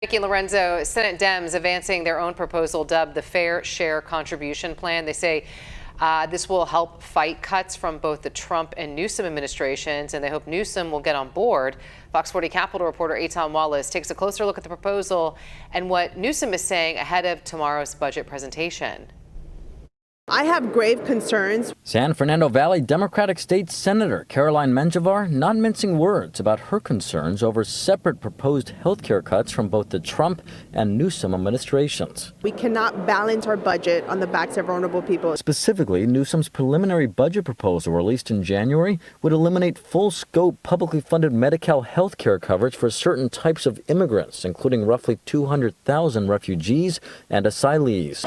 Vicki Lorenzo, Senate Dems advancing their own proposal dubbed the Fair Share Contribution Plan. They say this will help fight cuts from both the Trump and Newsom administrations, and they hope Newsom will get on board. Fox 40 Capitol reporter Eitan Wallace takes a closer look at the proposal and what Newsom is saying ahead of tomorrow's budget presentation. I have grave concerns. San Fernando Valley Democratic State Senator Caroline Menjivar not mincing words about her concerns over separate proposed health care cuts from both the Trump and Newsom administrations. We cannot balance our budget on the backs of vulnerable people. Specifically, Newsom's preliminary budget proposal released in January would eliminate full-scope publicly funded Medi-Cal health care coverage for certain types of immigrants, including roughly 200,000 refugees and asylees.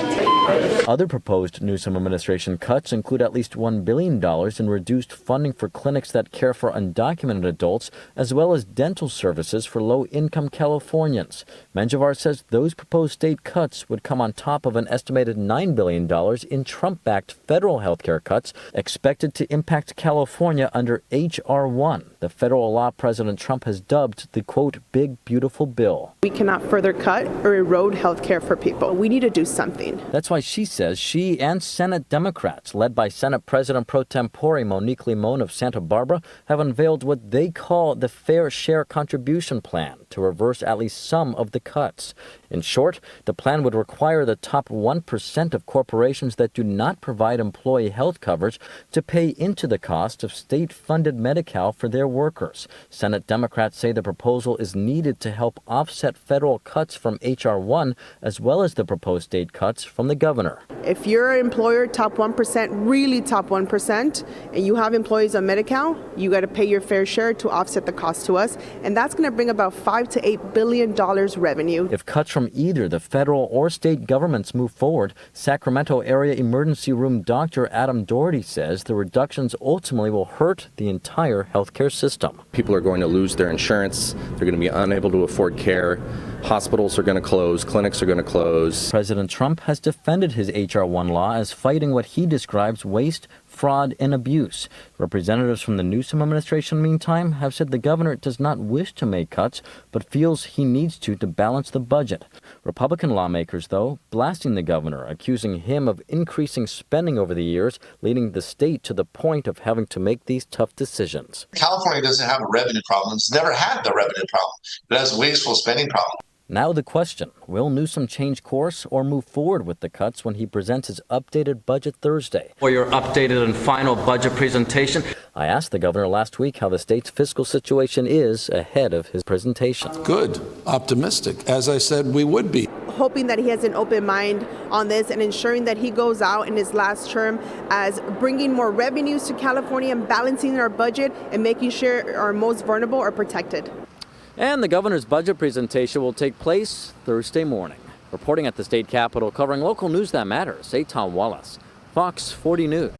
Other proposed Newsom administration cuts include at least $1 billion in reduced funding for clinics that care for undocumented adults, as well as dental services for low-income Californians. Menjivar says those proposed state cuts would come on top of an estimated $9 billion in Trump-backed federal health care cuts expected to impact California under H.R. 1, the federal law President Trump has dubbed the, quote, big, beautiful bill. We cannot further cut or erode health care for people. We need to do something. That's why she says she and Senate Democrats, led by Senate President pro tempore Monique Limon of Santa Barbara, have unveiled what they call the Fair Share Contribution Plan to reverse at least some of the cuts. In short, the plan would require the top 1% of corporations that do not provide employee health coverage to pay into the cost of state-funded Medi-Cal for their workers. Senate Democrats say the proposal is needed to help offset federal cuts from H.R. 1 as well as the proposed state cuts from the governor. If you're an employer, top 1%, really top 1%, and you have employees on Medi-Cal, you got to pay your fair share to offset the cost to us, and that's going to bring about $5 to $8 billion revenue. If cuts from either the federal or state governments move forward, Sacramento area emergency room doctor Adam Doherty says the reductions ultimately will hurt the entire healthcare system. People are going to lose their insurance. They're going to be unable to afford care. Hospitals are going to close. Clinics are going to close. President Trump has defended his H.R. 1 law as fighting what he describes waste, fraud, and abuse. Representatives from the Newsom administration, meantime, have said the governor does not wish to make cuts, but feels he needs to balance the budget. Republican lawmakers, though, blasting the governor, accusing him of increasing spending over the years, leading the state to the point of having to make these tough decisions. California doesn't have a revenue problem. It's never had the revenue problem. It has a wasteful spending problem. Now the question, will Newsom change course or move forward with the cuts when he presents his updated budget Thursday? For your updated and final budget presentation. I asked the governor last week how the state's fiscal situation is ahead of his presentation. Good, optimistic. As I said, we would be. Hoping that he has an open mind on this and ensuring that he goes out in his last term as bringing more revenues to California and balancing our budget and making sure our most vulnerable are protected. And the governor's budget presentation will take place Thursday morning. Reporting at the state capitol, covering local news that matters, Eitan Wallace, Fox 40 News.